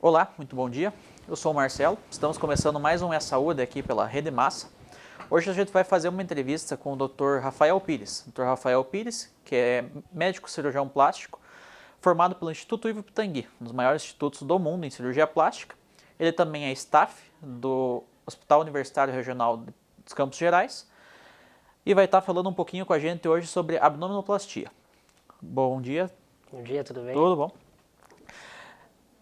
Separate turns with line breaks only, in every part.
Olá, muito bom dia. Eu sou o Marcelo. Estamos começando mais um E-Saúde aqui pela Rede Massa. Hoje a gente vai fazer uma entrevista com o Dr. Rafael Pires. Dr. Rafael Pires, que é médico cirurgião plástico, formado pelo Instituto Ivo Pitangui, um dos maiores institutos do mundo em cirurgia plástica. Ele também é staff do Hospital Universitário Regional dos Campos Gerais e vai estar falando um pouquinho com a gente hoje sobre abdominoplastia. Bom dia.
Bom dia, tudo bem?
Tudo bom?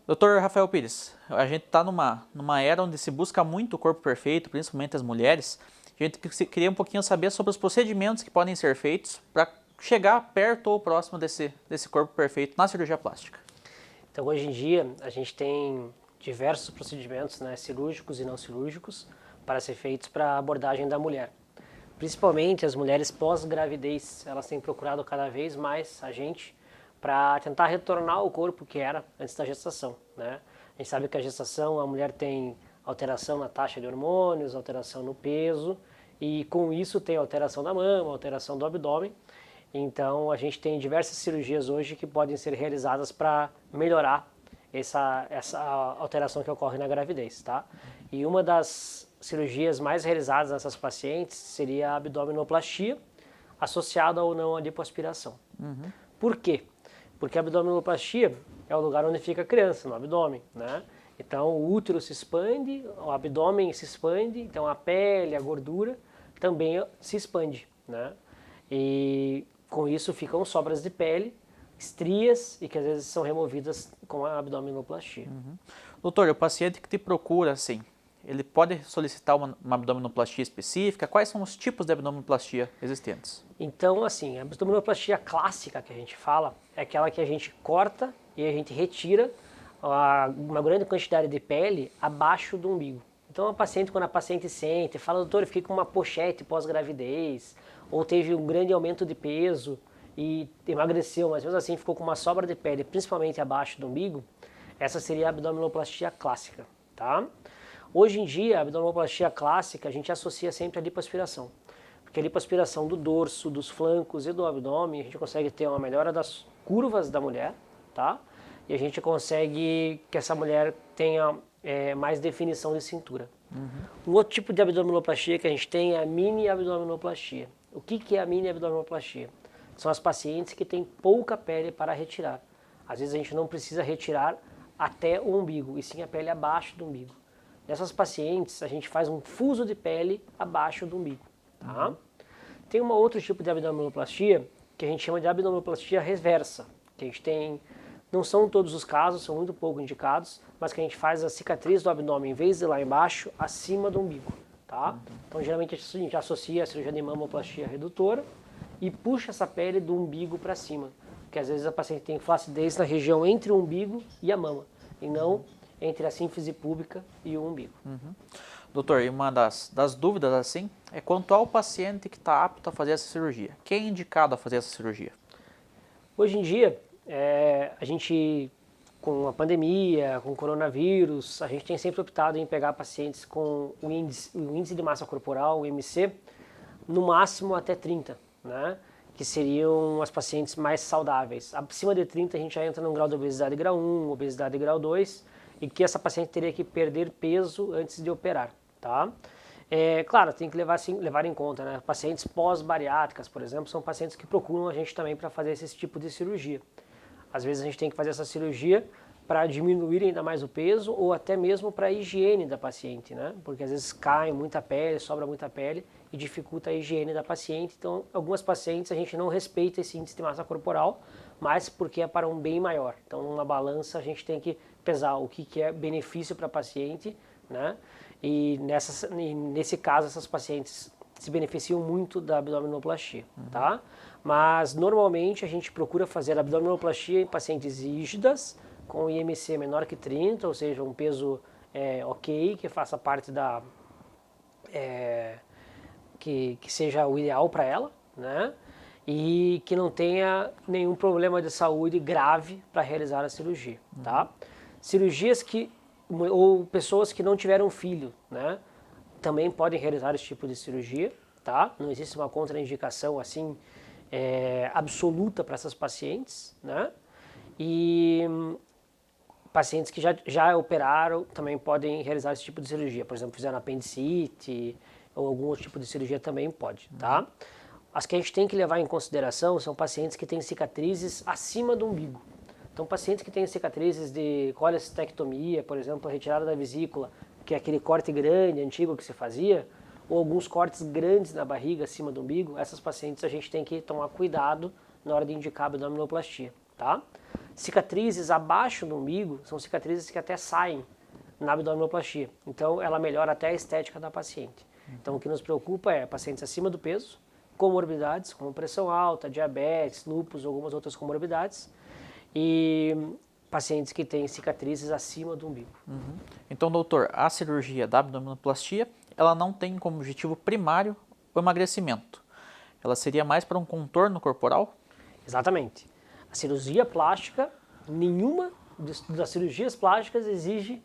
Dr. Rafael Pires, a gente está numa era onde se busca muito o corpo perfeito, principalmente as mulheres. A gente queria um pouquinho saber sobre os procedimentos que podem ser feitos para chegar perto ou próximo desse corpo perfeito na cirurgia plástica.
Então, hoje em dia, a gente tem diversos procedimentos, cirúrgicos e não cirúrgicos, para ser feitos para a abordagem da mulher. Principalmente as mulheres pós-gravidez, elas têm procurado cada vez mais a gente para tentar retornar ao corpo que era antes da gestação, né? A gente sabe que a gestação, a mulher tem alteração na taxa de hormônios, alteração no peso, e com isso tem alteração da mama, alteração do abdômen. Então a gente tem diversas cirurgias hoje que podem ser realizadas para melhorar essa alteração que ocorre na gravidez, tá? E uma das cirurgias mais realizadas nessas pacientes seria a abdominoplastia, associada ou não à lipoaspiração. Por quê? Porque a abdominoplastia é o lugar onde fica a criança, no abdômen, né? Então o útero se expande, o abdômen se expande, então a pele, a gordura também se expande, né? E com isso ficam sobras de pele, estrias e que às vezes são removidas com a abdominoplastia.
Doutor, o paciente que te procura, assim, ele pode solicitar uma abdominoplastia específica? Quais são os tipos de abdominoplastia existentes?
Então, assim, a abdominoplastia clássica que a gente fala é aquela que a gente corta e a gente retira uma grande quantidade de pele abaixo do umbigo. Então, quando a paciente sente, fala, doutor, eu fiquei com uma pochete pós-gravidez, ou teve um grande aumento de peso e emagreceu, mas mesmo assim ficou com uma sobra de pele, principalmente abaixo do umbigo, essa seria a abdominoplastia clássica, tá? Hoje em dia, a abdominoplastia clássica a gente associa sempre à lipoaspiração, porque a lipoaspiração do dorso, dos flancos e do abdômen, a gente consegue ter uma melhora das curvas da mulher, tá? E a gente consegue que essa mulher tenha mais definição de cintura. Um outro tipo de abdominoplastia que a gente tem é a mini abdominoplastia. O que é a mini abdominoplastia? São as pacientes que têm pouca pele para retirar. Às vezes a gente não precisa retirar até o umbigo, e sim a pele abaixo do umbigo. Nessas pacientes, a gente faz um fuso de pele abaixo do umbigo. Tá? Tem um outro tipo de abdominoplastia que a gente chama de abdominoplastia reversa, que a gente tem, não são todos os casos, são muito pouco indicados, mas que a gente faz a cicatriz do abdômen, em vez de lá embaixo, acima do umbigo. Tá? Então, geralmente a gente associa a cirurgia de mamoplastia redutora e puxa essa pele do umbigo para cima, porque às vezes a paciente tem flacidez na região entre o umbigo e a mama, e não entre a sínfise púbica e o umbigo.
Doutor, e uma das dúvidas, assim, é quanto ao paciente que está apto a fazer essa cirurgia. Quem é indicado a fazer essa cirurgia?
Hoje em dia, a gente, com a pandemia, com o coronavírus, a gente tem sempre optado em pegar pacientes com o índice de massa corporal, o IMC, no máximo até 30, né? Que seriam as pacientes mais saudáveis. Acima de 30 a gente já entra num grau de obesidade grau 1, obesidade grau 2, e que essa paciente teria que perder peso antes de operar, tá? Claro, tem que levar em conta, né? Pacientes pós-bariátricas, por exemplo, são pacientes que procuram a gente também para fazer esse tipo de cirurgia. Às vezes a gente tem que fazer essa cirurgia para diminuir ainda mais o peso ou até mesmo para a higiene da paciente, né? Porque às vezes cai muita pele, sobra muita pele e dificulta a higiene da paciente. Então, algumas pacientes a gente não respeita esse índice de massa corporal, mas porque é para um bem maior. Então, numa balança a gente tem que pesar o que é benefício para a paciente, né? E nesse caso essas pacientes se beneficiam muito da abdominoplastia, tá? Mas normalmente a gente procura fazer abdominoplastia em pacientes rígidas, com IMC menor que 30, ou seja, um peso ok, que faça parte que seja o ideal para ela, né? E que não tenha nenhum problema de saúde grave para realizar a cirurgia, tá? Cirurgias ou pessoas que não tiveram filho, né? Também podem realizar esse tipo de cirurgia, tá? Não existe uma contraindicação assim absoluta para essas pacientes, né? E pacientes que já operaram também podem realizar esse tipo de cirurgia. Por exemplo, fizeram apendicite ou algum outro tipo de cirurgia também pode, tá? As que a gente tem que levar em consideração são pacientes que têm cicatrizes acima do umbigo. Então, pacientes que têm cicatrizes de colecistectomia, por exemplo, retirada da vesícula, que é aquele corte grande, antigo que se fazia, ou alguns cortes grandes na barriga, acima do umbigo, essas pacientes a gente tem que tomar cuidado na hora de indicar a abdominoplastia, tá? Cicatrizes abaixo do umbigo são cicatrizes que até saem na abdominoplastia. Então, ela melhora até a estética da paciente. Então, o que nos preocupa é pacientes acima do peso, comorbidades, como pressão alta, diabetes, lúpus, algumas outras comorbidades, e pacientes que têm cicatrizes acima do umbigo.
Então, doutor, a cirurgia da abdominoplastia, ela não tem como objetivo primário o emagrecimento. Ela seria mais para um contorno corporal?
Exatamente. A cirurgia plástica, nenhuma das cirurgias plásticas exige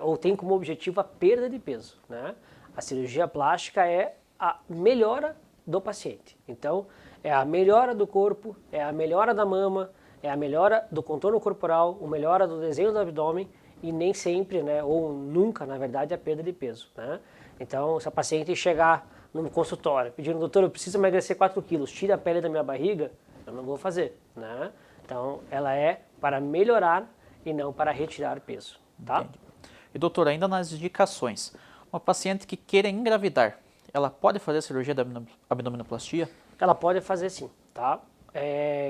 ou tem como objetivo a perda de peso, né? A cirurgia plástica é a melhora do paciente. Então, é a melhora do corpo, é a melhora da mama, é a melhora do contorno corporal, a melhora do desenho do abdômen e nem sempre, né, ou nunca, na verdade, a perda de peso, né? Então, se a paciente chegar no consultório pedindo, doutor, eu preciso emagrecer 4 quilos, tira a pele da minha barriga, eu não vou fazer, né? Então, ela é para melhorar e não para retirar peso, tá?
Entendi. E doutor, ainda nas indicações, uma paciente que queira engravidar, ela pode fazer a cirurgia da abdominoplastia?
Ela pode fazer sim, tá?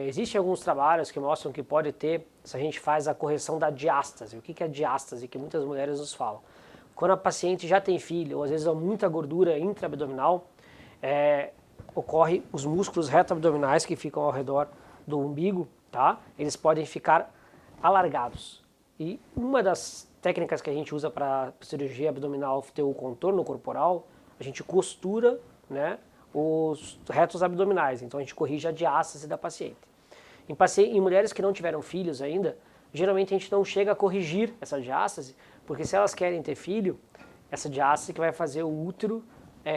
Existem alguns trabalhos que mostram que pode ter, se a gente faz a correção da diástase. O que é diástase? Que muitas mulheres nos falam. Quando a paciente já tem filho, ou às vezes há muita gordura intraabdominal, ocorre os músculos reto-abdominais que ficam ao redor do umbigo, tá? Eles podem ficar alargados. E uma das técnicas que a gente usa para cirurgia abdominal ter o contorno corporal, a gente costura, né, os retos abdominais. Então a gente corrige a diástase da paciente. Em mulheres que não tiveram filhos ainda, geralmente a gente não chega a corrigir essa diástase, porque se elas querem ter filho, essa diástase que vai fazer o útero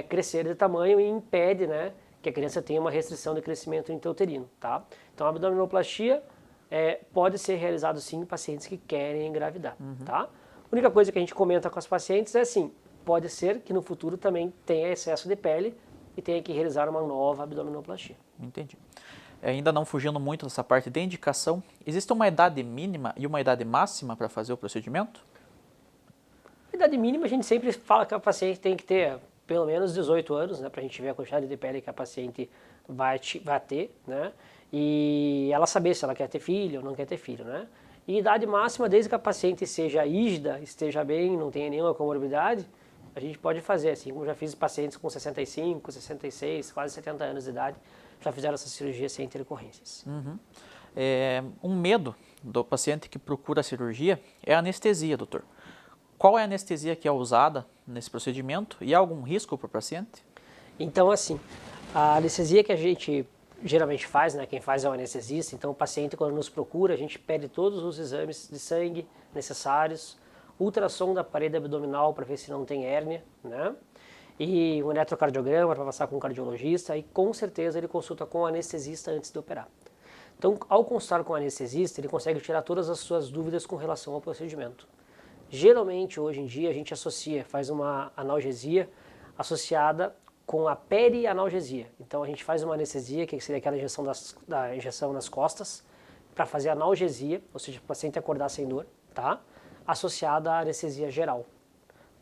crescer de tamanho e impede, né, que a criança tenha uma restrição de crescimento intrauterino, tá? Então a abdominoplastia pode ser realizado sim em pacientes que querem engravidar, tá? A única coisa que a gente comenta com as pacientes é assim, pode ser que no futuro também tenha excesso de pele e tenha que realizar uma nova abdominoplastia.
Entendi. Ainda não fugindo muito dessa parte de indicação, existe uma idade mínima e uma idade máxima para fazer o procedimento?
A idade mínima a gente sempre fala que a paciente tem que ter pelo menos 18 anos, né, para a gente ver a quantidade de pele que a paciente vai ter, né, e ela saber se ela quer ter filho ou não quer ter filho, né. E idade máxima, desde que a paciente seja rígida, esteja bem, não tenha nenhuma comorbidade, a gente pode fazer, assim como já fiz pacientes com 65, 66, quase 70 anos de idade, já fizeram essa cirurgia sem intercorrências.
Um medo do paciente que procura a cirurgia é a anestesia, doutor. Qual é a anestesia que é usada nesse procedimento e há algum risco para o paciente?
Então, assim, a anestesia que a gente geralmente faz, né, quem faz é o anestesista, então o paciente quando nos procura, a gente pede todos os exames de sangue necessários, ultrassom da parede abdominal para ver se não tem hérnia, né? E um eletrocardiograma para passar com um cardiologista e com certeza ele consulta com o anestesista antes de operar. Então, ao consultar com o anestesista, ele consegue tirar todas as suas dúvidas com relação ao procedimento. Geralmente, hoje em dia, a gente faz uma analgesia associada com a perianalgesia. Então, a gente faz uma anestesia, que seria aquela injeção nas costas, para fazer analgesia, ou seja, o paciente acordar sem dor, tá? Associada à anestesia geral.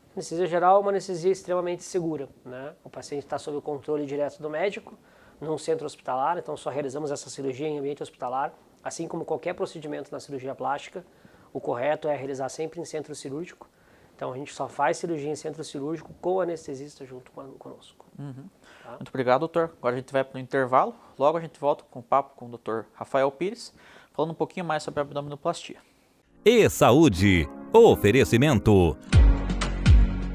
A anestesia geral é uma anestesia extremamente segura, né? O paciente está sob o controle direto do médico, num centro hospitalar, então só realizamos essa cirurgia em ambiente hospitalar, assim como qualquer procedimento na cirurgia plástica. O correto é realizar sempre em centro cirúrgico. Então a gente só faz cirurgia em centro cirúrgico com o anestesista junto conosco. Tá?
Muito obrigado, doutor. Agora a gente vai para o intervalo. Logo a gente volta com o papo com o doutor Rafael Pires, falando um pouquinho mais sobre a abdominoplastia.
E Saúde. Oferecimento.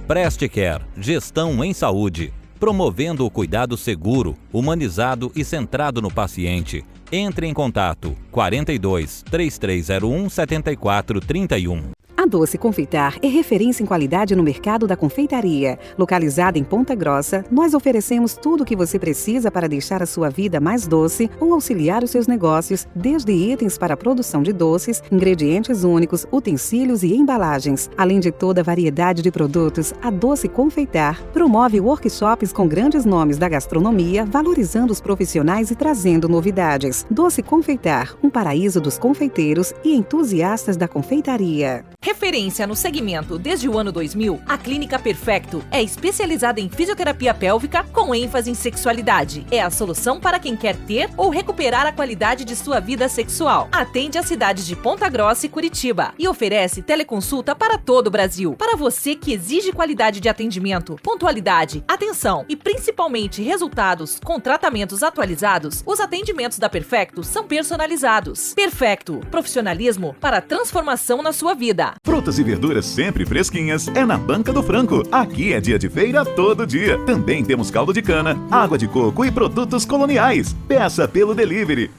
Prestecare, gestão em saúde. Promovendo o cuidado seguro, humanizado e centrado no paciente. Entre em contato 42 3301 7431.
A A Doce Confeitar é referência em qualidade no mercado da confeitaria. Localizada em Ponta Grossa, nós oferecemos tudo o que você precisa para deixar a sua vida mais doce ou auxiliar os seus negócios, desde itens para a produção de doces, ingredientes únicos, utensílios e embalagens. Além de toda a variedade de produtos, a Doce Confeitar promove workshops com grandes nomes da gastronomia, valorizando os profissionais e trazendo novidades. Doce Confeitar, um paraíso dos confeiteiros e entusiastas da confeitaria.
Referência no segmento desde o ano 2000, a Clínica Perfecto é especializada em fisioterapia pélvica com ênfase em sexualidade. É a solução para quem quer ter ou recuperar a qualidade de sua vida sexual. Atende as cidades de Ponta Grossa e Curitiba e oferece teleconsulta para todo o Brasil. Para você que exige qualidade de atendimento, pontualidade, atenção e principalmente resultados com tratamentos atualizados, os atendimentos da Perfecto são personalizados. Perfecto, profissionalismo para transformação na sua vida.
Frutas e verduras sempre fresquinhas é na Banca do Franco. Aqui é dia de feira todo dia. Também temos caldo de cana, água de coco e produtos coloniais. Peça pelo delivery.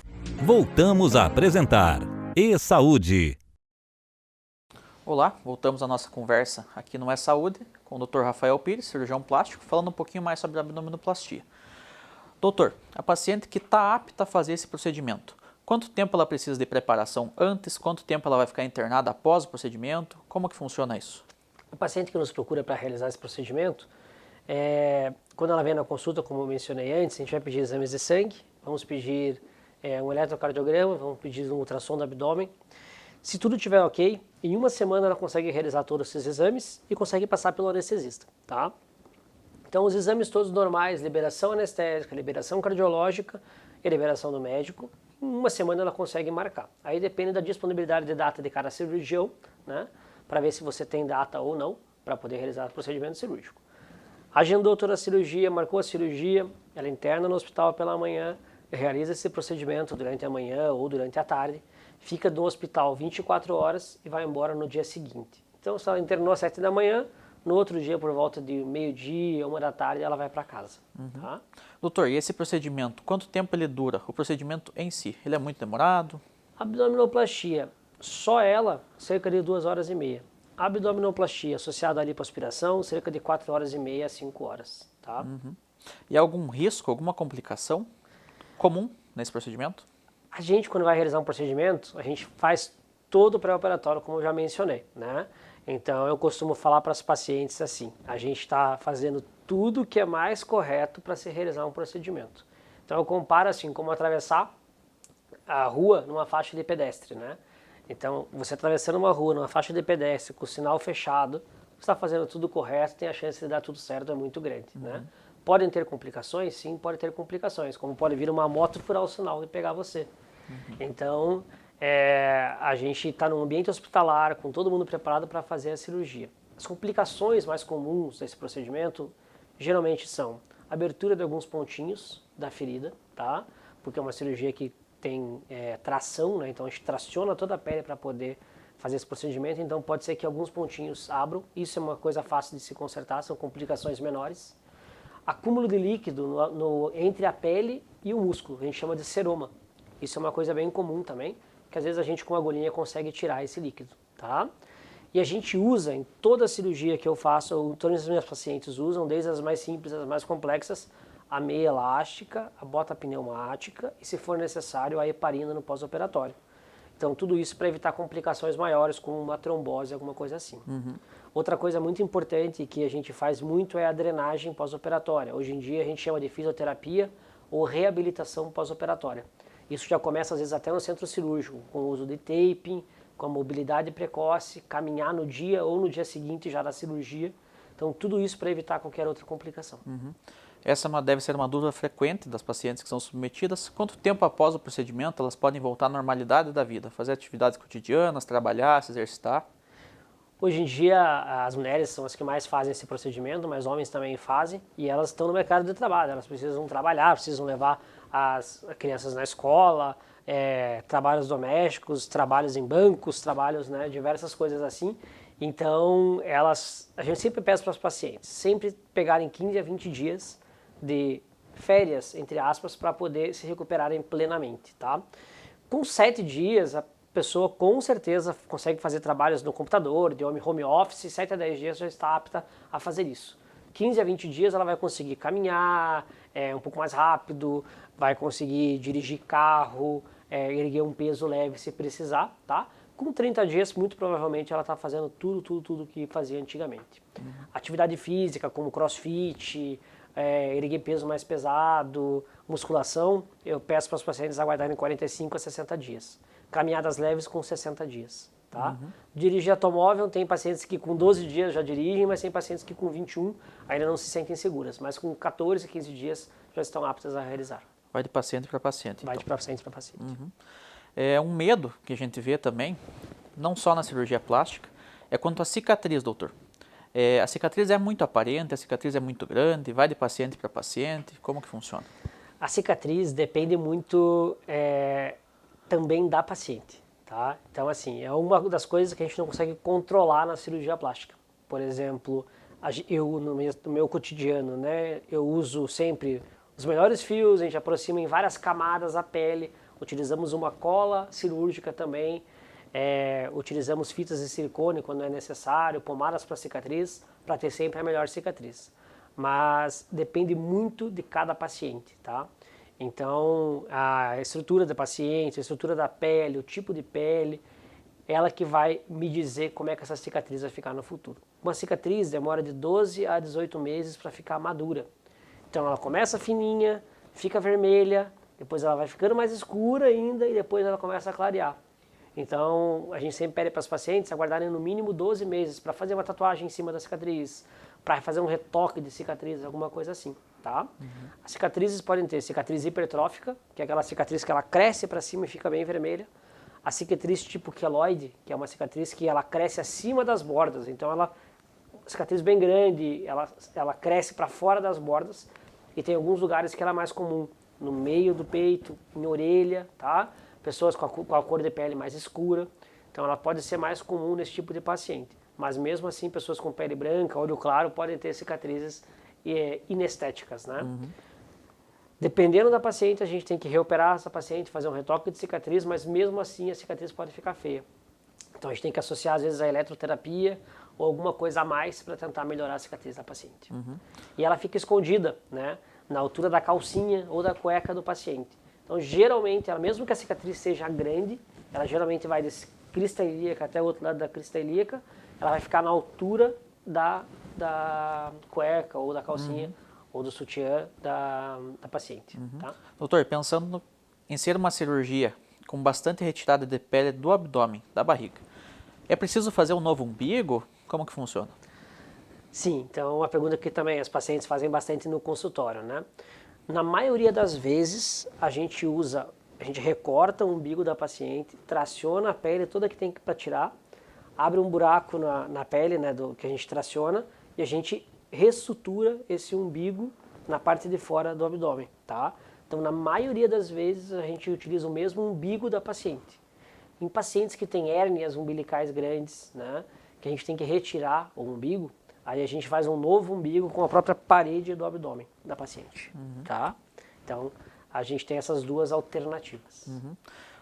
Voltamos a apresentar E-Saúde.
Olá, voltamos à nossa conversa aqui no E-Saúde com o Dr. Rafael Pires, cirurgião plástico, falando um pouquinho mais sobre a abdominoplastia. Doutor, a paciente que está apta a fazer esse procedimento, quanto tempo ela precisa de preparação antes? Quanto tempo ela vai ficar internada após o procedimento? Como que funciona isso?
A paciente que nos procura para realizar esse procedimento, quando ela vem na consulta, como eu mencionei antes, a gente vai pedir exames de sangue, vamos pedir um eletrocardiograma, vamos pedir um ultrassom do abdômen. Se tudo estiver ok, em uma semana ela consegue realizar todos esses exames e consegue passar pelo anestesista, tá? Então os exames todos normais, liberação anestésica, liberação cardiológica e liberação do médico, em uma semana ela consegue marcar. Aí depende da disponibilidade de data de cada cirurgião, né? Para ver se você tem data ou não, para poder realizar o procedimento cirúrgico. Agendou toda a cirurgia, marcou a cirurgia, ela interna no hospital pela manhã, realiza esse procedimento durante a manhã ou durante a tarde, fica no hospital 24 horas e vai embora no dia seguinte. Então, se ela internou às 7 da manhã, no outro dia, por volta de meio-dia, 1 da tarde, ela vai para casa. Tá?
Doutor, e esse procedimento, quanto tempo ele dura? O procedimento em si, ele é muito demorado?
Abdominoplastia, só ela, cerca de 2 horas e meia. Abdominoplastia associada à lipoaspiração, cerca de 4 horas e meia a 5 horas. Tá?
E há algum risco, alguma complicação comum nesse procedimento?
A gente, quando vai realizar um procedimento, a gente faz todo o pré-operatório, como eu já mencionei, né? Então, eu costumo falar para as pacientes assim, a gente está fazendo tudo que é mais correto para se realizar um procedimento. Então, eu comparo assim, como atravessar a rua numa faixa de pedestre, né? Então, você atravessando uma rua numa faixa de pedestre com o sinal fechado, você está fazendo tudo correto, tem a chance de dar tudo certo, é muito grande, né? Podem ter complicações? Sim, pode ter complicações, como pode vir uma moto furar o sinal e pegar você. Então, a gente está num ambiente hospitalar, com todo mundo preparado para fazer a cirurgia. As complicações mais comuns desse procedimento, geralmente são abertura de alguns pontinhos da ferida, tá? Porque é uma cirurgia que tem tração, né? Então a gente traciona toda a pele para poder fazer esse procedimento, então pode ser que alguns pontinhos abram, isso é uma coisa fácil de se consertar, são complicações menores. Acúmulo de líquido entre a pele e o músculo, a gente chama de seroma. Isso é uma coisa bem comum também, que às vezes a gente com uma agulhinha consegue tirar esse líquido, tá? E a gente usa em toda a cirurgia que eu faço, ou todas as minhas pacientes usam, desde as mais simples às mais complexas, a meia elástica, a bota pneumática e, se for necessário, a heparina no pós-operatório. Então, tudo isso para evitar complicações maiores, como uma trombose, alguma coisa assim. Outra coisa muito importante que a gente faz muito é a drenagem pós-operatória. Hoje em dia a gente chama de fisioterapia ou reabilitação pós-operatória. Isso já começa às vezes até no centro cirúrgico, com o uso de taping, com a mobilidade precoce, caminhar no dia ou no dia seguinte já da cirurgia. Então, tudo isso para evitar qualquer outra complicação.
Essa deve ser uma dúvida frequente das pacientes que são submetidas. Quanto tempo após o procedimento elas podem voltar à normalidade da vida? Fazer atividades cotidianas, trabalhar, se exercitar?
Hoje em dia, as mulheres são as que mais fazem esse procedimento, mas homens também fazem, e elas estão no mercado de trabalho. Elas precisam trabalhar, precisam levar as crianças na escola, trabalhos domésticos, trabalhos em bancos, trabalhos, né, diversas coisas assim. Então, a gente sempre pede para os pacientes, sempre pegarem 15 a 20 dias de férias, entre aspas, para poder se recuperarem plenamente, tá? Com 7 dias, a pessoa com certeza consegue fazer trabalhos no computador, de home office, 7 a 10 dias já está apta a fazer isso. 15 a 20 dias ela vai conseguir caminhar um pouco mais rápido, vai conseguir dirigir carro, erguer um peso leve se precisar, tá? Com 30 dias, muito provavelmente, ela está fazendo tudo que fazia antigamente. Atividade física, como crossfit, erguer peso mais pesado, musculação, eu peço para os pacientes aguardarem 45 a 60 dias. Caminhadas leves com 60 dias. Tá? Dirigir automóvel, tem pacientes que com 12 dias já dirigem, mas tem pacientes que com 21 ainda não se sentem seguras, mas com 14, 15 dias já estão aptas a realizar.
Vai de paciente para paciente.
Vai de paciente para paciente.
É um medo que a gente vê também, não só na cirurgia plástica, é quanto à cicatriz, doutor. A cicatriz é muito aparente, a cicatriz é muito grande, vai de paciente para paciente, como que funciona?
A cicatriz depende muito também da paciente, tá? Então, assim, é uma das coisas que a gente não consegue controlar na cirurgia plástica. Por exemplo, eu no meu cotidiano, né, eu uso sempre os melhores fios, a gente aproxima em várias camadas a pele, utilizamos uma cola cirúrgica também, utilizamos fitas de silicone quando é necessário, pomadas para cicatriz, para ter sempre a melhor cicatriz. Mas depende muito de cada paciente, tá? Então, a estrutura da paciente, a estrutura da pele, o tipo de pele, ela que vai me dizer como é que essa cicatriz vai ficar no futuro. Uma cicatriz demora de 12 a 18 meses para ficar madura. Então, ela começa fininha, fica vermelha, depois ela vai ficando mais escura ainda e depois ela começa a clarear. Então, a gente sempre pede para os pacientes aguardarem no mínimo 12 meses para fazer uma tatuagem em cima da cicatriz, para fazer um retoque de cicatriz, alguma coisa assim, tá? As cicatrizes podem ter cicatriz hipertrófica, que é aquela cicatriz que ela cresce para cima e fica bem vermelha. A cicatriz tipo queloide, que é uma cicatriz que ela cresce acima das bordas, então ela cicatriz bem grande, ela cresce para fora das bordas e tem alguns lugares que ela é mais comum, no meio do peito, em orelha, tá? Pessoas com a cor de pele mais escura, então ela pode ser mais comum nesse tipo de paciente. Mas mesmo assim, pessoas com pele branca, olho claro, podem ter cicatrizes inestéticas, né? Dependendo da paciente, a gente tem que reoperar essa paciente, fazer um retoque de cicatriz, mas mesmo assim a cicatriz pode ficar feia. Então a gente tem que associar às vezes a eletroterapia ou alguma coisa a mais para tentar melhorar a cicatriz da paciente. E ela fica escondida, né, na altura da calcinha ou da cueca do paciente. Então geralmente, mesmo que a cicatriz seja grande, ela geralmente vai desse crista ilíaca até o outro lado da crista ilíaca, ela vai ficar na altura da cueca ou da calcinha ou do sutiã da paciente. Tá?
Doutor, pensando em ser uma cirurgia com bastante retirada de pele do abdômen, da barriga, é preciso fazer um novo umbigo? Como que funciona?
Sim, então é uma pergunta que também as pacientes fazem bastante no consultório, né? Na maioria das vezes, a gente recorta o umbigo da paciente, traciona a pele toda que tem para tirar, abre um buraco na pele, né, que a gente traciona, e a gente ressutura esse umbigo na parte de fora do abdômen, tá? Então, na maioria das vezes, a gente utiliza o mesmo umbigo da paciente. Em pacientes que têm hérnias umbilicais grandes, né, que a gente tem que retirar o umbigo, aí a gente faz um novo umbigo com a própria parede do abdômen da paciente, tá? Então, a gente tem essas duas alternativas.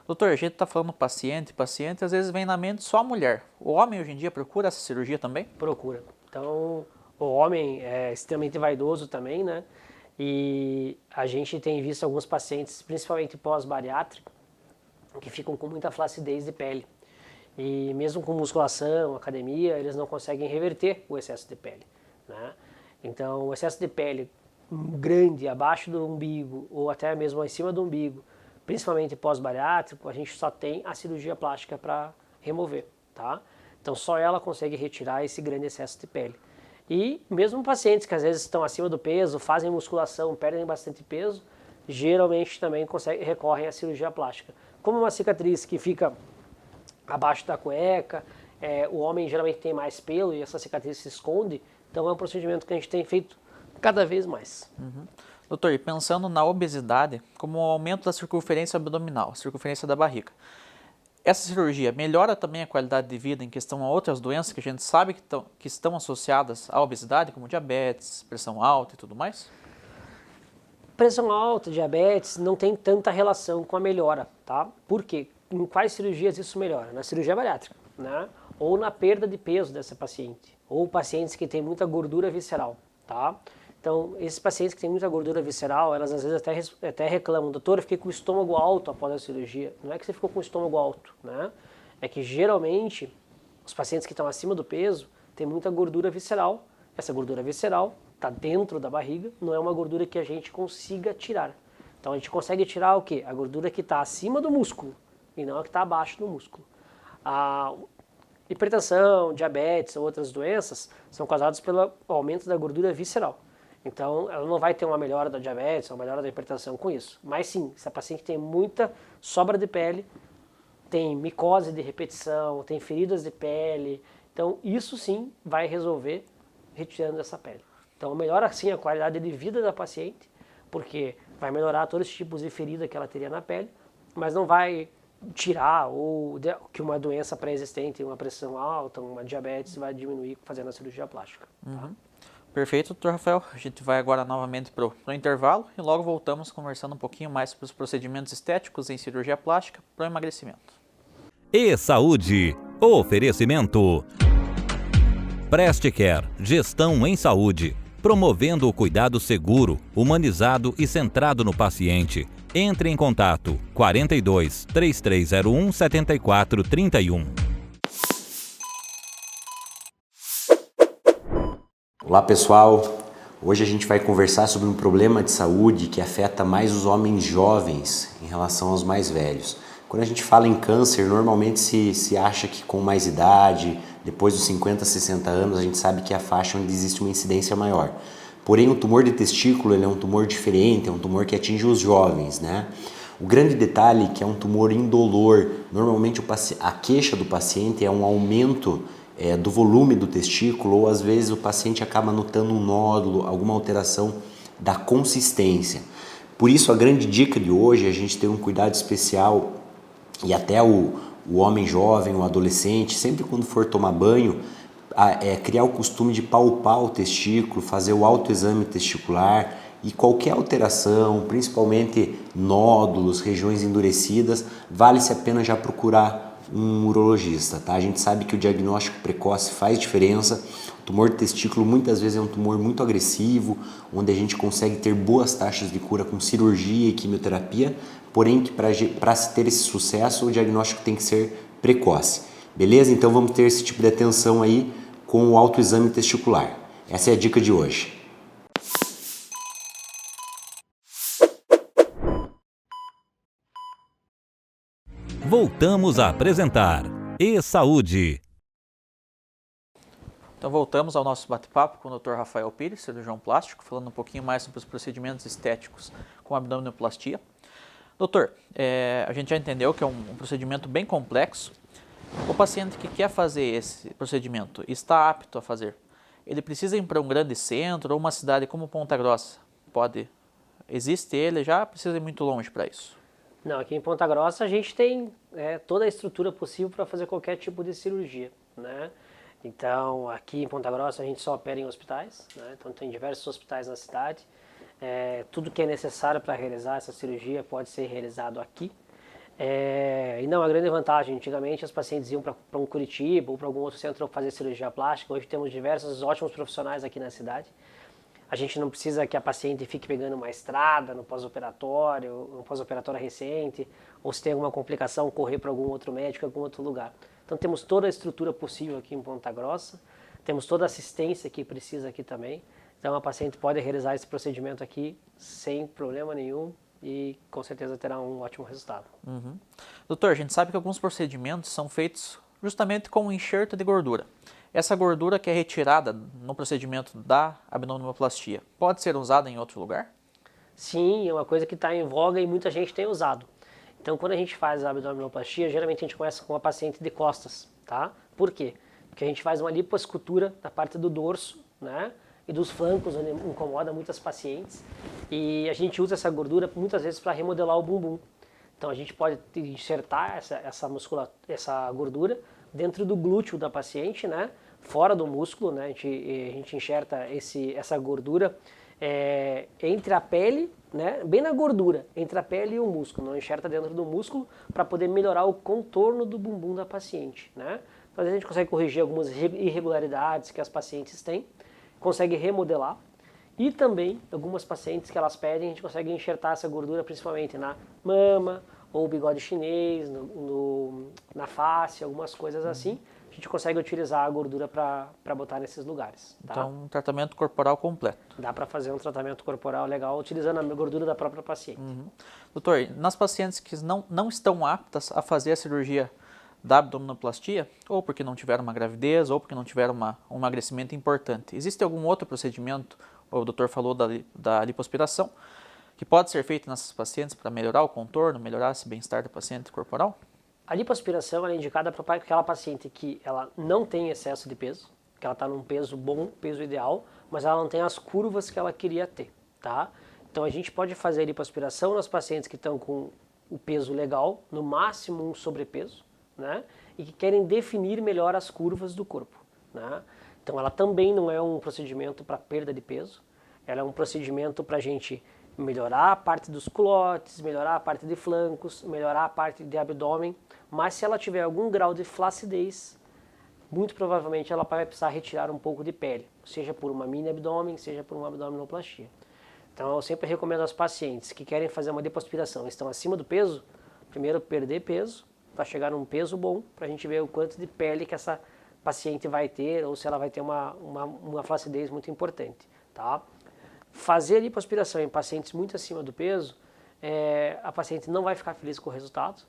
Doutor, a gente está falando paciente às vezes vem na mente só a mulher. O homem hoje em dia procura essa cirurgia também?
Procura. Então, o homem é extremamente vaidoso também, né? E a gente tem visto alguns pacientes, principalmente pós-bariátrico, que ficam com muita flacidez de pele. E mesmo com musculação, academia, eles não conseguem reverter o excesso de pele, né? Então, o excesso de pele grande abaixo do umbigo ou até mesmo em cima do umbigo, principalmente pós-bariátrico, a gente só tem a cirurgia plástica para remover, tá? Então, só ela consegue retirar esse grande excesso de pele. E mesmo pacientes que às vezes estão acima do peso, fazem musculação, perdem bastante peso, geralmente também recorrem à cirurgia plástica. Como uma cicatriz que fica abaixo da cueca, o homem geralmente tem mais pelo e essa cicatriz se esconde, então é um procedimento que a gente tem feito cada vez mais.
Doutor, e pensando na obesidade, como o aumento da circunferência abdominal, a circunferência da barriga, essa cirurgia melhora também a qualidade de vida em questão a outras doenças que a gente sabe que estão associadas à obesidade, como diabetes, pressão alta e tudo mais?
Pressão alta, diabetes, não tem tanta relação com a melhora, tá? Por quê? em quais cirurgias isso melhora? Na cirurgia bariátrica, né? Ou na perda de peso dessa paciente, ou pacientes que têm muita gordura visceral, tá? Então, esses pacientes que têm muita gordura visceral, elas às vezes até reclamam, doutor, eu fiquei com o estômago alto após a cirurgia. Não é que você ficou com o estômago alto, né? É que geralmente os pacientes que estão acima do peso têm muita gordura visceral. Essa gordura visceral está dentro da barriga, não é uma gordura que a gente consiga tirar. Então a gente consegue tirar o quê? A gordura que está acima do músculo e não a que está abaixo do músculo. A hipertensão, diabetes ou outras doenças são causadas pelo aumento da gordura visceral. Então ela não vai ter uma melhora da diabetes, uma melhora da hipertensão com isso. Mas sim, se a paciente tem muita sobra de pele, tem micose de repetição, tem feridas de pele, então isso sim vai resolver retirando essa pele. Então melhora sim a qualidade de vida da paciente, porque vai melhorar todos os tipos de ferida que ela teria na pele, mas não vai tirar ou que uma doença pré-existente, uma pressão alta, uma diabetes vai diminuir fazendo a cirurgia plástica. Tá?
Perfeito, doutor Rafael. A gente vai agora novamente para o intervalo e logo voltamos conversando um pouquinho mais sobre os procedimentos estéticos em cirurgia plástica para o emagrecimento.
E Saúde. Oferecimento. Prestecare, gestão em saúde, promovendo o cuidado seguro, humanizado e centrado no paciente. Entre em contato 42 3301 7431.
Olá pessoal, hoje a gente vai conversar sobre um problema de saúde que afeta mais os homens jovens em relação aos mais velhos. Quando a gente fala em câncer, normalmente se acha que com mais idade, depois dos 50, 60 anos, a gente sabe que é a faixa onde existe uma incidência maior. Porém, o tumor de testículo ele é um tumor diferente, é um tumor que atinge os jovens, né? O grande detalhe é que é um tumor indolor. Normalmente a queixa do paciente é um aumento do volume do testículo, ou às vezes o paciente acaba notando um nódulo, alguma alteração da consistência. Por isso a grande dica de hoje é a gente ter um cuidado especial, e até o homem jovem, o adolescente, sempre quando for tomar banho, criar o costume de palpar o testículo, fazer o autoexame testicular, e qualquer alteração, principalmente nódulos, regiões endurecidas, vale-se a pena já procurar um urologista, tá? A gente sabe que o diagnóstico precoce faz diferença. O tumor de testículo muitas vezes é um tumor muito agressivo, onde a gente consegue ter boas taxas de cura com cirurgia e quimioterapia, porém que para se ter esse sucesso o diagnóstico tem que ser precoce. Beleza? Então vamos ter esse tipo de atenção aí com o autoexame testicular. Essa é a dica de hoje.
Voltamos a apresentar E Saúde.
Então voltamos ao nosso bate-papo com o Dr. Rafael Pires, cirurgião plástico, falando um pouquinho mais sobre os procedimentos estéticos com abdominoplastia. Doutor, a gente já entendeu que é um procedimento bem complexo. O paciente que quer fazer esse procedimento está apto a fazer? Ele precisa ir para um grande centro ou uma cidade como Ponta Grossa? Existe ele, já precisa ir muito longe para isso?
Não, aqui em Ponta Grossa a gente tem toda a estrutura possível para fazer qualquer tipo de cirurgia, né? Então, aqui em Ponta Grossa a gente só opera em hospitais, né? Então tem diversos hospitais na cidade. Tudo que é necessário para realizar essa cirurgia pode ser realizado aqui. E não, a grande vantagem, antigamente os pacientes iam para um Curitiba ou para algum outro centro fazer cirurgia plástica. Hoje temos diversos ótimos profissionais aqui na cidade. A gente não precisa que a paciente fique pegando uma estrada no pós-operatório recente, ou se tem alguma complicação, correr para algum outro médico, algum outro lugar. Então temos toda a estrutura possível aqui em Ponta Grossa, temos toda a assistência que precisa aqui também. Então a paciente pode realizar esse procedimento aqui sem problema nenhum e com certeza terá um ótimo resultado.
Doutor, a gente sabe que alguns procedimentos são feitos justamente com um enxerto de gordura. Essa gordura que é retirada no procedimento da abdominoplastia pode ser usada em outro lugar?
Sim, é uma coisa que está em voga e muita gente tem usado. Então, quando a gente faz a abdominoplastia, geralmente a gente começa com a paciente de costas, tá? Por quê? Porque a gente faz uma lipoescultura da parte do dorso, né? E dos flancos, onde incomoda muitas pacientes. E a gente usa essa gordura muitas vezes para remodelar o bumbum. Então, a gente pode enxertar essa gordura dentro do glúteo da paciente, né? Fora do músculo, né? A gente enxerta essa gordura entre a pele, né, bem na gordura, entre a pele e o músculo, não enxerta dentro do músculo para poder melhorar o contorno do bumbum da paciente, né? Então a gente consegue corrigir algumas irregularidades que as pacientes têm, consegue remodelar e também algumas pacientes que elas pedem, a gente consegue enxertar essa gordura principalmente na mama ou bigode chinês, na face, algumas coisas assim. A gente consegue utilizar a gordura para botar nesses lugares. Tá?
Então, um tratamento corporal completo.
Dá para fazer um tratamento corporal legal utilizando a gordura da própria paciente.
Doutor, nas pacientes que não estão aptas a fazer a cirurgia da abdominoplastia, ou porque não tiveram uma gravidez, ou porque não tiveram um emagrecimento importante, existe algum outro procedimento, o doutor falou da lipoaspiração, que pode ser feito nessas pacientes para melhorar o contorno, melhorar esse bem-estar do paciente corporal?
A lipoaspiração é indicada para aquela paciente que ela não tem excesso de peso, que ela está num peso bom, peso ideal, mas ela não tem as curvas que ela queria ter, tá? Então a gente pode fazer a lipoaspiração nas pacientes que estão com o peso legal, no máximo um sobrepeso, né? E que querem definir melhor as curvas do corpo, né? Então ela também não é um procedimento para perda de peso, ela é um procedimento para a gente melhorar a parte dos culotes, melhorar a parte de flancos, melhorar a parte de abdômen, mas se ela tiver algum grau de flacidez, muito provavelmente ela vai precisar retirar um pouco de pele, seja por uma mini abdômen, seja por uma abdominoplastia. Então eu sempre recomendo aos pacientes que querem fazer uma lipoaspiração, estão acima do peso, primeiro perder peso, para chegar num peso bom, para a gente ver o quanto de pele que essa paciente vai ter, ou se ela vai ter uma flacidez muito importante, tá? Fazer lipoaspiração em pacientes muito acima do peso, a paciente não vai ficar feliz com o resultado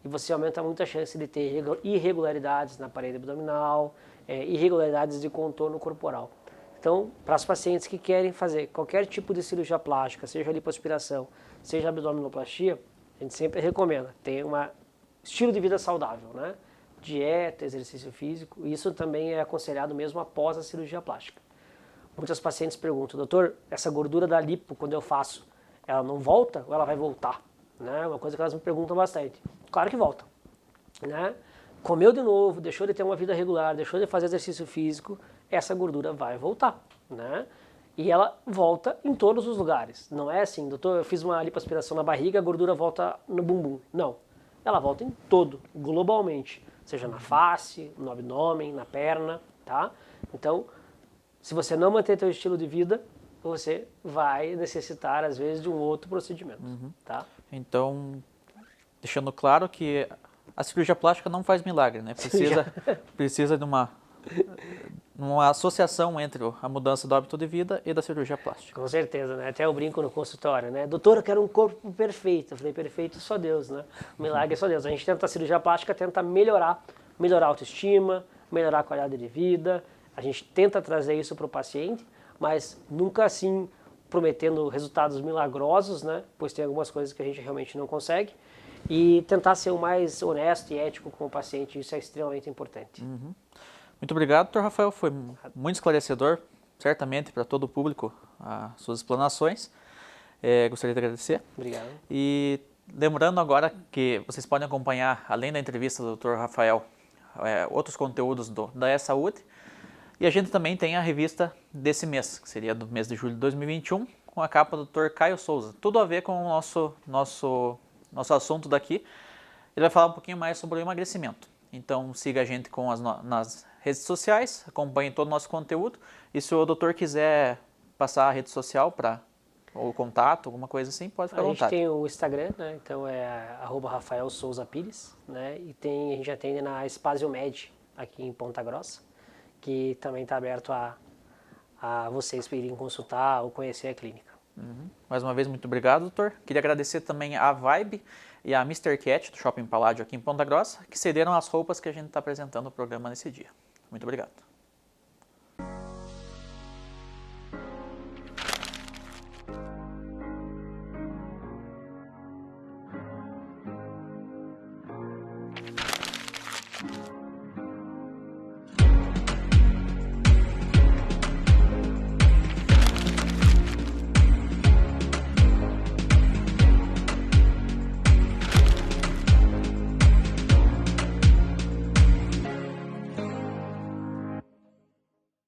e você aumenta muito a chance de ter irregularidades na parede abdominal, irregularidades de contorno corporal. Então, para as pacientes que querem fazer qualquer tipo de cirurgia plástica, seja lipoaspiração, seja abdominoplastia, a gente sempre recomenda ter um estilo de vida saudável, né? Dieta, exercício físico, isso também é aconselhado mesmo após a cirurgia plástica. Muitas pacientes perguntam, doutor, essa gordura da lipo, quando eu faço, ela não volta ou ela vai voltar? Né? Uma coisa que elas me perguntam bastante. Claro que volta. Né? Comeu de novo, deixou de ter uma vida regular, deixou de fazer exercício físico, essa gordura vai voltar. Né? E ela volta em todos os lugares. Não é assim, doutor, eu fiz uma lipoaspiração na barriga, a gordura volta no bumbum. Não. Ela volta em todo, globalmente. Seja na face, no abdômen, na perna. Tá? Então, se você não manter seu estilo de vida, você vai necessitar, às vezes, de um outro procedimento. Tá?
Então, deixando claro que a cirurgia plástica não faz milagre, né? Precisa de uma associação entre a mudança do hábito de vida e da cirurgia plástica.
Com certeza, né? Até eu brinco no consultório, né? Doutor, eu quero um corpo perfeito. Eu falei, perfeito só Deus, né? Milagre é só Deus. A gente tenta a cirurgia plástica, tenta melhorar a autoestima, melhorar a qualidade de vida. A gente tenta trazer isso para o paciente, mas nunca assim prometendo resultados milagrosos, né? Pois tem algumas coisas que a gente realmente não consegue. E tentar ser o mais honesto e ético com o paciente, isso é extremamente importante.
Muito obrigado, Dr. Rafael. Foi muito esclarecedor, certamente, para todo o público, as suas explanações. Gostaria de agradecer.
Obrigado.
E lembrando agora que vocês podem acompanhar, além da entrevista do Dr. Rafael, outros conteúdos da E-Saúde. E a gente também tem a revista desse mês, que seria do mês de julho de 2021, com a capa do Dr. Caio Souza. Tudo a ver com o nosso assunto daqui. Ele vai falar um pouquinho mais sobre o emagrecimento. Então siga a gente nas redes sociais, acompanhe todo o nosso conteúdo. E se o doutor quiser passar a rede social ou contato, alguma coisa assim, pode ficar à vontade.
A gente tem o Instagram, né? Então é @RafaelSouzaPires, né? E a gente atende na Espasiomed, aqui em Ponta Grossa, que também está aberto a vocês irem consultar ou conhecer a clínica.
Mais uma vez, muito obrigado, doutor. Queria agradecer também a Vibe e a Mr. Cat, do Shopping Paládio aqui em Ponta Grossa, que cederam as roupas que a gente está apresentando no programa nesse dia. Muito obrigado.